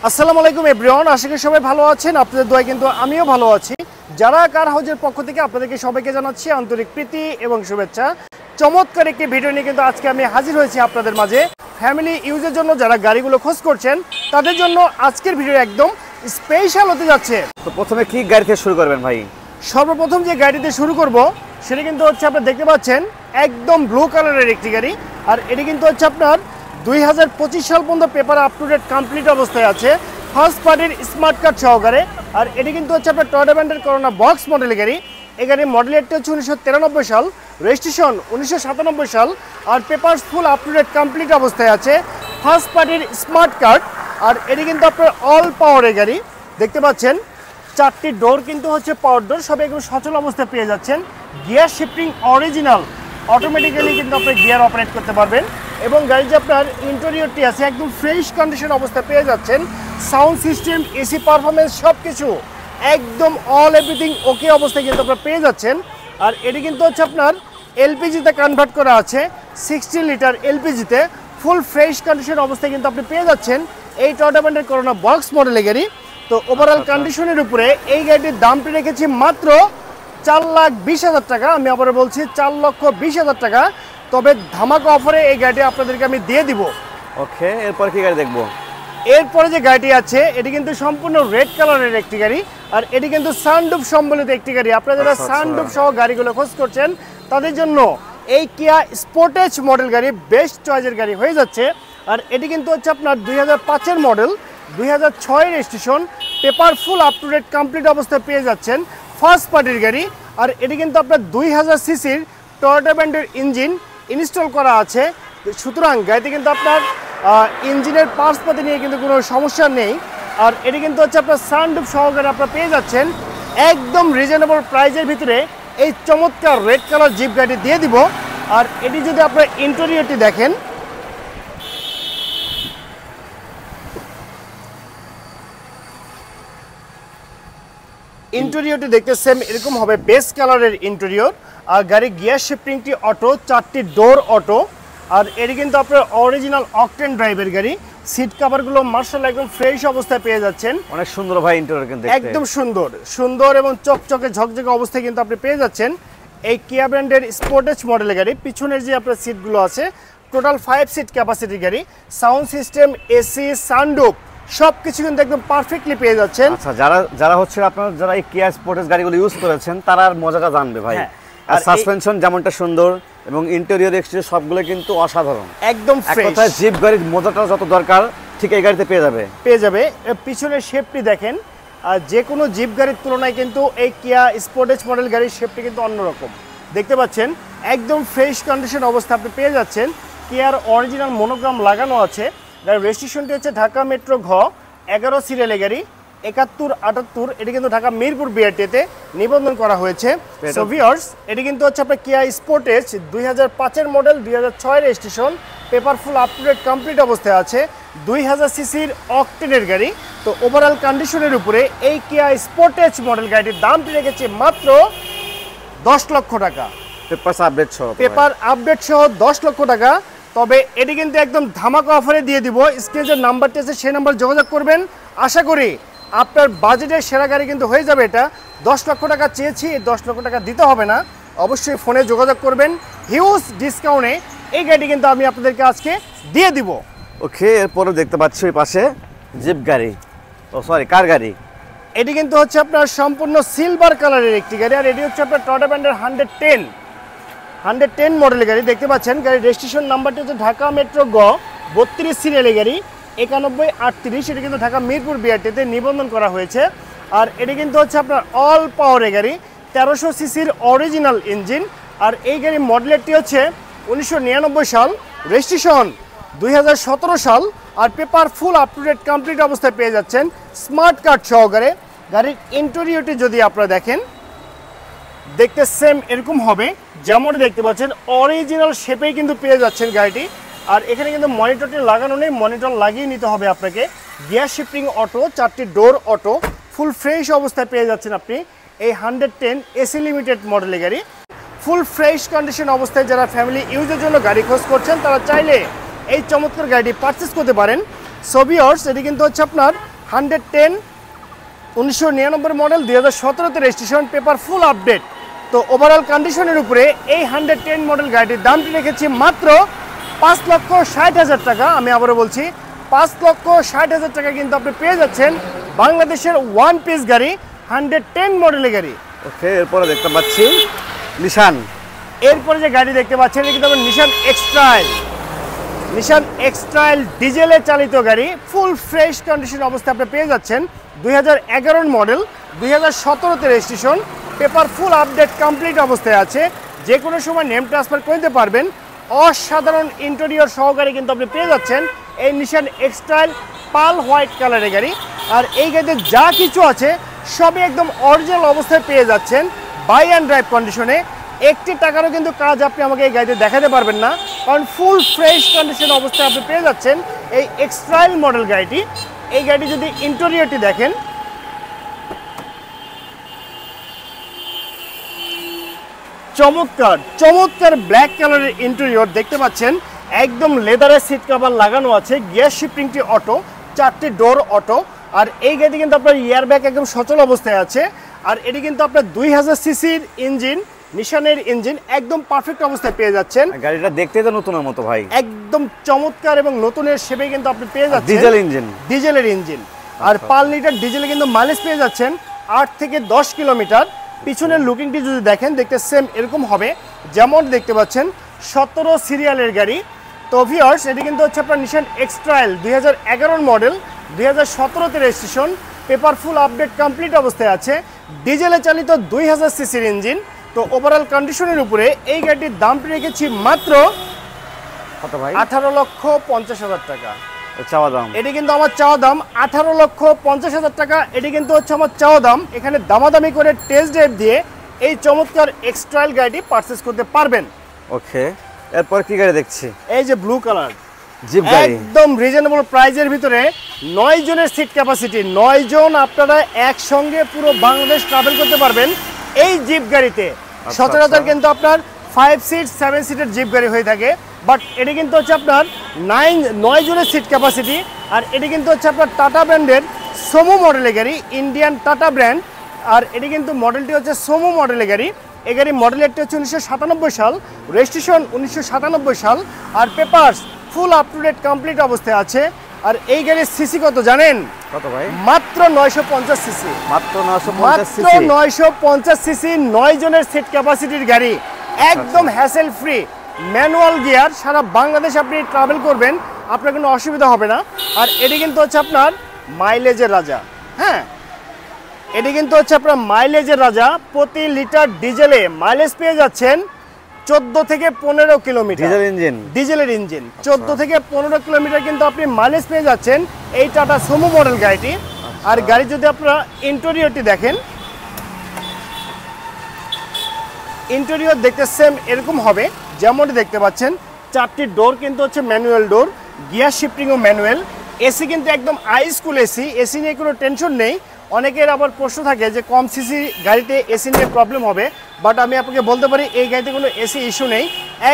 আসসালামু আলাইকুম এভরিওয়ান, আশা করি সবাই ভালো আছেন। আপনাদের দোয়ায় কিন্তু আমিও ভালো আছি। যারা কার হাউজের পক্ষ থেকে আপনাদেরকে সবাইকে জানাচ্ছি আন্তরিক প্রীতি এবং শুভেচ্ছা। চমৎকার একটি ভিডিও নিয়ে কিন্তু আজকে আমি হাজির হয়েছি আপনাদের মাঝে। ফ্যামিলি ইউজের জন্য যারা গাড়িগুলো খোঁজ করছেন তাদের জন্য আজকের ভিডিও একদম স্পেশাল হতে যাচ্ছে। তো প্রথমে কি গাড়ি থেকে শুরু করবেন ভাই? সর্বপ্রথম যে গাড়িতে শুরু করব সেটা কিন্তু হচ্ছে আপনারা দেখতে পাচ্ছেন একদম ব্লু কালারের একটি গাড়ি। আর এটি কিন্তু হচ্ছে আপনার 2025 সাল পর্যন্ত paper up to date complete অবস্থায় আছে, ফার্স্ট পার্টির স্মার্ট কার্ড সহকারে। আর এটি কিন্তু হচ্ছে আপনার টয়োটা ব্র্যান্ডের করোনা বক্স মডেলের গাড়ি। এই গাড়ির মডেল এরটি হচ্ছে 1993 সাল, রেজিস্ট্রেশন 1997 সাল। আর paper full up to date complete অবস্থায় আছে, ফার্স্ট পার্টির স্মার্ট কার্ড। আর এটি কিন্তু আপনার অল পাওয়ারের গাড়ি। দেখতে পাচ্ছেন চারটি ডোর কিন্তু হচ্ছে পাওয়ার ডোর, সব একদম সচল অবস্থায় পেয়ে যাচ্ছেন। গিয়ার শিফটিং অরিজিনাল, অটোমেটিক্যালি কিন্তু আপনি গিয়ার অপারেট করতে পারবেন। এবং গাড়ি যে আপনার ইন্টেরিয়রটি আছে একদম ফ্রেশ কন্ডিশন অবস্থায় পেয়ে যাচ্ছেন। সাউন্ড সিস্টেম, এসি পারফরমেন্স সব কিছু একদম অল এভরিথিং ওকে অবস্থায় কিন্তু আপনারা পেয়ে যাচ্ছেন। আর এটি কিন্তু হচ্ছে আপনার এলপিজিতে কনভার্ট করা আছে, 60 লিটার এলপিজিতে ফুল ফ্রেশ কন্ডিশন অবস্থায় কিন্তু আপনি পেয়ে যাচ্ছেন এই টয়োটা ব্র্যান্ডের করোনা বক্স মডেলের গাড়ি। তো ওভারঅল কন্ডিশনের উপরে এই গাড়িটির দামটি রেখেছি মাত্র 4,20,000 টাকা। আমি আবার বলছি 4,20,000 টাকা। তবে ধামাকা অফারে এই গাড়িটি আপনাদেরকে আমি দিয়ে দিব। ওকে, এরপর কি গাড়ি দেখবো? এরপরে যে গাড়িটি আছে এটি কিন্তু সম্পূর্ণ রেড কালারের একটি গাড়ি। আর এটি কিন্তু সানরুফ সম্বলিত একটি গাড়ি। আপনারা যারা সানরুফ সহ গাড়িগুলো খোঁজ করছেন তাদের জন্য এই কিয়া স্পোর্টেজ মডেল গাড়ি বেস্ট চয়েসের গাড়ি হয়ে যাচ্ছে। আর এটি কিন্তু হচ্ছে আপনার 2005-এর model, 2006 registration, paper full up to date complete অবস্থায় পেয়ে যাচ্ছেন, ফার্স্ট পার্টির গাড়ি। আর এটি কিন্তু আপনার 2000 সিসির টয়োটা ব্র্যান্ডের ইঞ্জিন ইনস্টল করা আছে। সুতরাং গাড়িতে কিন্তু আপনার ইঞ্জিনের পার্টসপাতি নিয়ে কিন্তু কোনো সমস্যা নেই। আর এটি কিন্তু হচ্ছে আপনার সানরুফ সহকারে আপনারা পেয়ে যাচ্ছেন একদম রিজনেবল প্রাইজের ভিতরে এই চমৎকার রেড কালার জিপ গাড়ি দিয়ে দিব। আর এটি যদি আপনার ইন্টেরিয়রটি দেখেন, ইন্টেরিয়রটি দেখতে সেম এরকম হবে, বেস কালারের ইন্টেরিয়র। আর গাড়ির গিয়ার শিফটিংটি অটো, চারটি ডোর অটো। আর এটি কিন্তু আপনার অরিজিনাল অকটেন ড্রাইভের গাড়ি। সিট কভারগুলো মার্শাল একদম ফ্রেশ অবস্থায় পেয়ে যাচ্ছেন। অনেক সুন্দর ভাই ইন্টেরিয়র, কিন্তু একদম সুন্দর সুন্দর এবং চকচকে ঝকঝকে অবস্থায় কিন্তু আপনি পেয়ে যাচ্ছেন এই কিয়া ব্র্যান্ডের স্পোর্টেজ মডেলের গাড়ি। পিছনের যে আপনার সিটগুলো আছে টোটাল 5 সিট ক্যাপাসিটির গাড়ি। সাউন্ড সিস্টেম, এসি, সানরুফ সব কিছু কিন্তু একদম পারফেক্টলি পেয়ে যাচ্ছেন। আচ্ছা, যারা হচ্ছে আপনারা যারা এই কিয়া স্পোর্টেজ গাড়িগুলো ইউজ করেছেন তারা আর মজাটা জানবে ভাই। আর সাসপেনশন যেমনটা সুন্দর এবং ইন্টেরিয়র এক্সটেরিয়র সবগুলো কিন্তু অসাধারণ, একদম ফ্রেশ। কথায় জিপ গাড়ির মজাটা যত দরকার ঠিক এই গাড়িতে পেয়ে যাবে। পিছনের শেপটি দেখেন, আর যে কোনো জিপ গাড়ির তুলনায় কিন্তু এই কিয়া স্পোর্টেজ মডেল গাড়ির শেপটি কিন্তু অন্যরকম। দেখতে পাচ্ছেন একদম ফ্রেশ কন্ডিশন অবস্থা আপনি পেয়ে যাচ্ছেন। কিয়ার অরিজিনাল মনোগ্রাম লাগানো আছে। গাড়ির রেজিস্ট্রেশনটি হচ্ছে ঢাকা মেট্রো ঘ 11 সিরিয়ালের গাড়ি, 7178। এটি কিন্তু ঢাকা মিরপুর বিআরটিতে নিবন্ধন করা হয়েছে। সো ভিউয়ার্স, এটি কিন্তু হচ্ছে আপনার কিয়া স্পোর্টেজ 2005-এর model, 2006 registration, paper full up to date complete অবস্থায় আছে, 2000 সিসির অকটেনের গাড়ি। তো ওভারঅল কন্ডিশনের উপরে এই কিয়া স্পোর্টেজ মডেল গাড়িটির দামটি রেখেছে মাত্র 10 লক্ষ টাকা। পেপার আপডেট সহ 10 লক্ষ টাকা। তবে এটি কিন্তু একদম ধামাকা অফারে দিয়ে দিব। স্ক্রিনে যে নাম্বারটি আছে সেই নাম্বার যোগাযোগ করবেন। আশা করি আপনার বাজেটের সেরা গাড়ি কিন্তু হয়ে যাবে এটা। 10 লক্ষ টাকা চেয়েছি, 10 লক্ষ টাকা দিতে হবে না, অবশ্যই ফোনে যোগাযোগ করবেন। হিউজ ডিসকাউন্টে এই গাড়িটি কিন্তু আমি আপনাদেরকে আজকে দিয়ে দিব। ওকে, এরপরে দেখতে পাচ্ছি ওই পাশে জিপ গাড়ি, কার গাড়ি? এটি কিন্তু হচ্ছে আপনার সম্পূর্ণ সিলভার কালারের একটি গাড়ি। আর এটি হচ্ছে আপনার টয়োটা ব্র্যান্ডের 110 মডেলের গাড়ি। দেখতে পাচ্ছেন গাড়ির রেজিস্ট্রেশন নাম্বারটি হচ্ছে ঢাকা মেট্রো গ 32 সিরিয়ালের গাড়ি, 9138। এটি কিন্তু ঢাকা মিরপুর বিআরটিতে নিবন্ধন করা হয়েছে। আর এটি কিন্তু হচ্ছে আপনার অল পাওয়ারের গাড়ি, 1300 সিসির অরিজিনাল ইঞ্জিন। আর এই গাড়ির মডেলেরটি হচ্ছে 1999 সাল, রেজিস্ট্রেশন 2017 সাল। আর paper full up to date complete অবস্থায় পেয়ে যাচ্ছেন স্মার্ট কার্ড সহকারে। গাড়ির ইন্টেরিয়রটি যদি আপনারা দেখেন, দেখতে সেম এরকম হবে যেমন দেখতে পাচ্ছেন, অরিজিনাল শেপেই কিন্তু পেয়ে যাচ্ছেন গাড়িটি। আর এখানে কিন্তু মনিটরটি লাগানো নেই, মনিটর লাগিয়ে নিতে হবে আপনাকে। গিয়ার শিফটিং অটো, চারটি ডোর অটো, ফুল ফ্রেশ অবস্থায় পেয়ে যাচ্ছেন আপনি এই 110 এসি লিমিটেড মডেলের গাড়ি। ফুল ফ্রেশ কন্ডিশন অবস্থায় যারা ফ্যামিলি ইউজের জন্য গাড়ি খোঁজ করছেন তারা চাইলে এই চমৎকার গাড়িটি পারচেস করতে পারেন। সো ভিউয়ার্স, এটি কিন্তু হচ্ছে আপনার 110 1999 মডেল 2017 তে রেজিস্ট্রেশন, পেপার ফুল আপডেট। তো ওভারঅল কন্ডিশনের উপরে এই 110 মডেল গাড়িটির দামটি রেখেছি মাত্র 5,60,000 টাকা। আমি আবারও বলছি 5,60,000 টাকা কিন্তু আপনি পেয়ে যাচ্ছেন বাংলাদেশের ওয়ান পিস গাড়ি 110 মডেলের গাড়ি। ওকে, এরপরে দেখতে পাচ্ছি নিশান। এরপরে যে গাড়ি দেখতে পাচ্ছেন এটা কিন্তু নিশান এক্সট্রাইল। নিশান এক্সট্রাইল ডিজেলে চালিত গাড়ি, ফুল ফ্রেশ কন্ডিশন অবস্থায় আপনি পেয়ে যাচ্ছেন 2011 মডেল, 2017 তে registration, paper full update complete অবস্থায় আছে। যে কোনো সময় নেম ট্রান্সফার করতে পারবেন। অসাধারণ ইন্টেরিয়র সহকারে কিন্তু আপনি পেয়ে যাচ্ছেন এই নিশান এক্সট্রাইল পাল হোয়াইট কালারের গাড়ি। আর এই গাড়িতে যা কিছু আছে সবই একদম অরিজিনাল অবস্থায় পেয়ে যাচ্ছেন, বাই অ্যান্ড ড্রাইভ কন্ডিশনে। একটি টাকারও কিন্তু কাজ আপনি আমাকে এই গাড়িতে দেখাতে পারবেন না, কারণ ফুল ফ্রেশ কন্ডিশন অবস্থায় আপনি পেয়ে যাচ্ছেন এই এক্সট্রাইল মডেল গাড়িটি। এই গাড়িটি যদি ইন্টেরিয়রটি দেখেন, চমৎকার চমৎকার ব্ল্যাক কালারের ইন্টেরিয়র দেখতে পাচ্ছেন। একদম লেদারের সিট কভার লাগানো আছে, গিয়ার শিফটিংটি অটো, 4টি ডোর অটো। আর এই গাড়িটি কিন্তু আপনার ইয়ার ব্যাগ একদম সচল অবস্থায় আছে। আর এটি কিন্তু আপনার 2000 সিসির ইঞ্জিন, নিশানের ইঞ্জিন, একদম পারফেক্ট অবস্থায় পেয়ে যাচ্ছেন। গাড়িটা দেখতে তো নতুনের মতো ভাই, একদম চমৎকার এবং নতুনের শেপে কিন্তু আপনি পেয়ে যাচ্ছেন ডিজেল ইঞ্জিন, ডিজেলের ইঞ্জিন। আর পার লিটার ডিজেলে কিন্তু মাইলেজ পেয়ে যাচ্ছেন 8 থেকে 10 কিলোমিটার। পিছনের লুকিংটি যদি দেখেন, দেখতে সেম এরকম হবে যেমন দেখতে পাচ্ছেন, 17 সিরিয়ালের গাড়ি। তো ভিউয়ার্স, এটি কিন্তু হচ্ছে আপনার নিশান এক্সট্রাইল 2011 মডেল, 2017 তে registration, paper full update complete অবস্থায় আছে, ডিজেলে চালিত 2000 সিসির ইঞ্জিন। তো ওভারঅল কন্ডিশনের উপরে এই গাড়িটির দামটি রেখেছি মাত্র কত ভাই? 18,50,000 টাকা চাওয়া দাম। এটি কিন্তু আমার চাওয়া দাম 18,50,000 টাকা। এটি কিন্তু হচ্ছে আমার চাওয়া দাম। এখানে দামাদামি করে টেস্ট ড্রাইভ দিয়ে এই চমৎকার এক্সট্রাইল গাড়িটি পারচেজ করতে পারবেন। ওকে, এরপর কি গাড়ি দেখছি? এই যে ব্লু কালার জিপ গাড়ি, একদম রিজনেবল প্রাইজের ভিতরে, 9 জনের সিট ক্যাপাসিটি, 9 জন আপনারা একসঙ্গে পুরো বাংলাদেশ ট্রাভেল করতে পারবেন এই জিপ গাড়িতে। সচরাচর কিন্তু আপনার 5 সিট 7 সিটের জিপ গাড়ি হয়ে থাকে, বাট এটি কিন্তু হচ্ছে আপনার 9 জনের সিট ক্যাপাসিটি। আর এটি কিন্তু হচ্ছে আপনার টাটা ব্র্যান্ডের সোমো মডেলের গাড়ি, ইন্ডিয়ান টাটা ব্র্যান্ড। আর এটি কিন্তু মডেলটি হচ্ছে সোমো মডেলের গাড়ি। এই গাড়ি মডেলেরটি হচ্ছে 1997 সাল, রেজিস্ট্রেশন 1997 সাল। আর papers full up to date complete অবস্থায় আছে। আর এই গাড়ির সিসি কত জানেন? কত ভাই? মাত্র 950 সিসি। মাত্র 950 সিসি। মাত্র 950 সিসি, 9 জনের সিট ক্যাপাসিটির গাড়ি, একদম হ্যাসেল ফ্রি, ম্যানুয়াল গিয়ার। সারা বাংলাদেশ আপনি ট্রাভেল করবেন, আপনার কোনো অসুবিধা হবে না। আর এটি কিন্তু হচ্ছে আপনার মাইলেজের রাজা। হ্যাঁ, এটি কিন্তু হচ্ছে আপনার মাইলেজের রাজা। প্রতি লিটার ডিজেলে মাইলেজ পেয়ে যাচ্ছেন 14 থেকে 15 কিলোমিটার। ডিজেল ইঞ্জিন, ডিজেলের ইঞ্জিন 14 থেকে 15 কিলোমিটার কিন্তু আপনি মাইলেজ পেয়ে যাচ্ছেন এই টাটা সুমো মডেল গাড়িটি। আর গাড়ি যদি আপনারা ইন্টেরিয়রটি দেখেন, ইন্টেরিয়র দেখতে সেম এরকম হবে যেমনটি দেখতে পাচ্ছেন। 4টি ডোর কিন্তু হচ্ছে ম্যানুয়াল ডোর, গিয়ার শিফটিংও ম্যানুয়াল। এসি কিন্তু একদম হাই স্কুল এসি, এসি নিয়ে কোনো টেনশন নেই। অনেকের আবার প্রশ্ন থাকে যে কম সিসি গাড়িতে এসি নিয়ে প্রবলেম হবে, বাট আমি আপনাকে বলতে পারি এই গাড়িতে কোনো এসি ইস্যু নেই,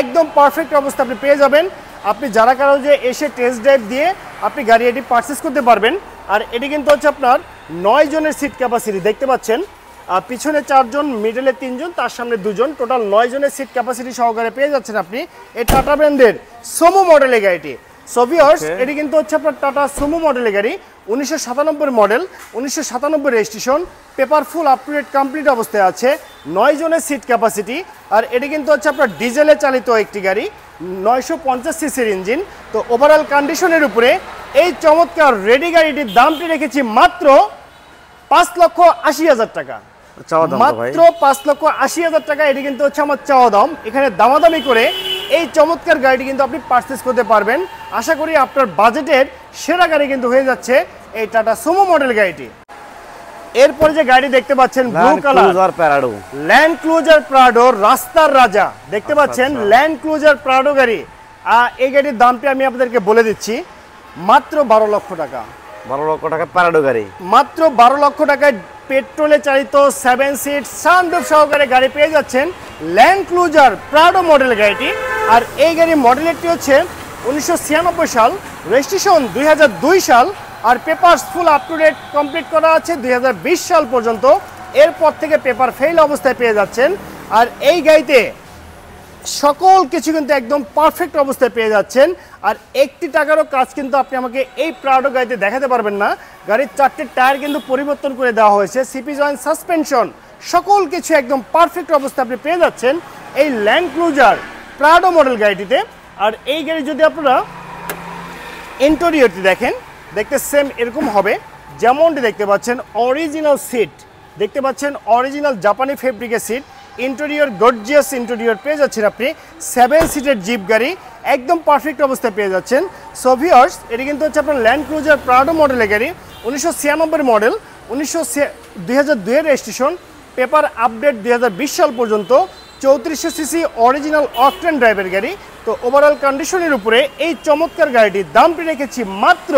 একদম পারফেক্ট অবস্থা আপনি পেয়ে যাবেন। আপনি যারা কারো যে এসে টেস্ট ড্রাইভ দিয়ে আপনি গাড়ি এটি পারচেস করতে পারবেন। আর এটি কিন্তু হচ্ছে আপনার 9 জনের সিট ক্যাপাসিটি দেখতে পাচ্ছেন। পিছনে 4 জন, মিডলে 3 জন, তার সামনে 2 জন, টোটাল 9 জনের সিট ক্যাপাসিটি সহকারে পেয়ে যাচ্ছেন আপনি এই টাটা ব্র্যান্ডের সোমো মডেলের গাড়িটি। সো ভিউয়ার্স, এটি কিন্তু হচ্ছে আপনার টাটা সুমো মডেলের গাড়ি, 1997 model, 1997 registration, paper full up to date complete অবস্থায় আছে, 9 জনের সিট ক্যাপাসিটি। আর এটি কিন্তু হচ্ছে আপনার ডিজেলে চালিত একটি গাড়ি, 950 সিসির ইঞ্জিন। তো ওভারঅল কন্ডিশনের উপরে এই চমৎকার রেডি গাড়িটির দামটি রেখেছি মাত্র 5,80,000 টাকা। মাত্র 5,80,000 টাকা। এটি কিন্তু হচ্ছে আমার চাওয়া দাম। এখানে দামাদামি করে এই চমৎকার গাড়িটি কিন্তু আপনি পারচেস করতে পারবেন। আশা করি আপনার বাজেটের সেরা গাড়ি কিন্তু হয়ে যাচ্ছে এই টাটা সুমো মডেল গাড়িটি। এরপরে যে গাড়ি দেখতে পাচ্ছেন blue colour, land cruiser Prado, রাস্তার রাজা দেখতে পাচ্ছেন, ল্যান্ড ক্রুজার প্রাডো গাড়ি। এই গাড়ির দামটি আমি আপনাদেরকে বলে দিচ্ছি, মাত্র 12 লক্ষ টাকা। 12 লক্ষ টাকা প্রাডো গাড়ি, মাত্র 12 লক্ষ টাকায় পেট্রোলে চালিত 7 সিট সানরুফ সহকারে গাড়ি পেয়ে যাচ্ছেন ল্যান্ড ক্রুজার প্রাডো মডেল গাড়িটি। আর এই গাড়ির মডেলেরটি হচ্ছে 1996 সাল, রেজিস্ট্রেশন 2002 সাল, আর papers full up to date complete করা আছে 2020 সাল পর্যন্ত। এরপর থেকে পেপার ফেল অবস্থায় পেয়ে যাচ্ছেন। আর এই গাড়িতে সকল কিছু কিন্তু একদম পারফেক্ট অবস্থায় পেয়ে যাচ্ছেন। আর একটি টাকারও কাজ কিন্তু আপনি আমাকে এই প্রাউডো গাড়িতে দেখাতে পারবেন না। গাড়ির 4টে টায়ার কিন্তু পরিবর্তন করে দেওয়া হয়েছে, সিপি জয়েন্ট, সাসপেনশন, সকল কিছু একদম পারফেক্ট অবস্থায় আপনি পেয়ে যাচ্ছেন এই ল্যান্ড ক্রুজার প্রাউডো মডেল গাড়িটিতে। আর এই গাড়ি যদি আপনারা ইন্টেরিয়রটি দেখেন, দেখতে সেম এরকম হবে যেমনটি দেখতে পাচ্ছেন। অরিজিনাল সিট দেখতে পাচ্ছেন, অরিজিনাল জাপানি ফেব্রিকের সিট, ইন্টেরিয়র গর্জিয়াস ইন্টেরিয়র পেয়ে যাচ্ছেন আপনি। 7 সিটের জিপ গাড়ি একদম পারফেক্ট অবস্থায় পেয়ে যাচ্ছেন। সো ভিউয়ার্স, এটি কিন্তু হচ্ছে আপনার ল্যান্ড ক্রুজার প্রাউডো মডেলের গাড়ি, 1996 মডেল, 2002 এর রেজিস্ট্রেশন, পেপার আপডেট 2020 সাল পর্যন্ত, 3400 সিসি অরিজিনাল অকটেন ড্রাইভের গাড়ি। তো ওভারঅল কন্ডিশনের উপরে এই চমৎকার গাড়িটির দামটি রেখেছি মাত্র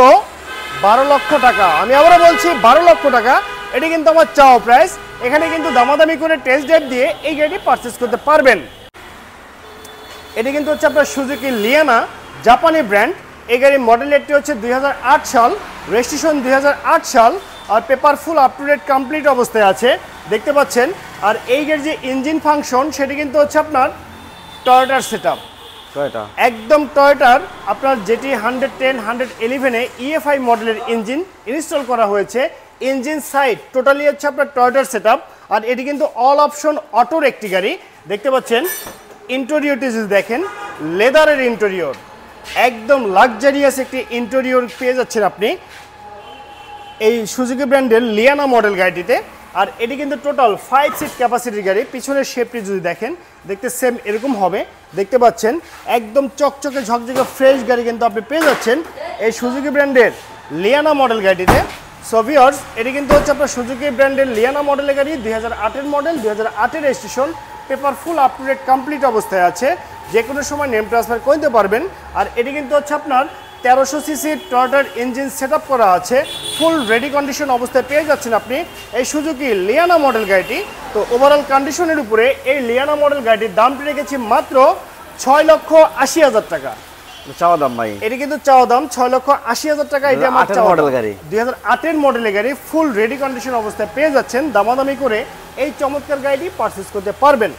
12 লক্ষ টাকা। আমি আবারও বলছি 12 লক্ষ টাকা। এটি কিন্তু আমার চাওয়া প্রাইস। এখানে কিন্তু দামাদামি করে টেস্ট ড্রাইভ দিয়ে এই গাড়িটি পারচেস করতে পারবেন। এটি কিন্তু হচ্ছে আপনার সুজুকি লিয়ানা, জাপানি ব্র্যান্ড। এই গাড়ির মডেল রেটটি হচ্ছে 2008 সাল, রেজিস্ট্রেশন 2008 সাল, আর paper full up to date complete অবস্থায় আছে দেখতে পাচ্ছেন। আর এই গাড়ির যে ইঞ্জিন ফাংশন সেটি কিন্তু হচ্ছে আপনার টয়োটার সেটআপ, একদম টয়োটার আপনার যেটি 110, 111-এ ইএফআই মডেলের ইঞ্জিন ইনস্টল করা হয়েছে। ইঞ্জিন সাইড টোটালি হচ্ছে আপনার টয়োটার সেটআপ। আর এটি কিন্তু অল অপশন অটোর একটি গাড়ি দেখতে পাচ্ছেন। ইন্টেরিয়রটি যদি দেখেন, লেদারের ইন্টেরিয়র, একদম লাক্সারিয়াস একটি ইন্টেরিয়র পেয়ে যাচ্ছেন আপনি এই সুজুকি ব্র্যান্ডের লিয়ানা মডেল গাড়িটিতে। আর এটি কিন্তু টোটাল 5 সিট ক্যাপাসিটির গাড়ি। পিছনের শেপটি যদি দেখেন, দেখতে সেম এরকম হবে দেখতে পাচ্ছেন। একদম চকচকে ঝকঝকে ফ্রেশ গাড়ি কিন্তু আপনি পেয়ে যাচ্ছেন এই সুজুকি ব্র্যান্ডের লিয়ানা মডেল গাড়িটিতে। সো ভিউয়ার্স, এটি কিন্তু হচ্ছে আপনার সুজুকি ব্র্যান্ডের লিয়ানা মডেলের গাড়ি, 2008 model, 2008 registration, paper full up to date complete অবস্থায় আছে, যে কোনো সময় নেম ট্রান্সফার করতে পারবেন। আর এটি কিন্তু হচ্ছে আপনার 1300 সিসির টয়োটার ইঞ্জিন সেটআপ করা আছে, ফুল রেডি কন্ডিশন অবস্থায় পেয়ে যাচ্ছেন আপনি এই সুজুকি লিয়ানা মডেল গাড়িটি। তো ওভারঅল কন্ডিশনের উপরে এই লিয়ানা মডেল গাড়িটির দামটি রেখেছি মাত্র 6,80,000 টাকা। চাওয়া দাম ভাই, এটি কিন্তু চাওয়া দাম 6,80,000 টাকা। এটা আমার চাওয়া মডেল গাড়ি, 2008 মডেলের গাড়ি, ফুল রেডি কন্ডিশন অবস্থায় পেয়ে যাচ্ছেন। দামাদামি করে এই চমৎকার গাড়িটি পারচেস করতে পারবেন।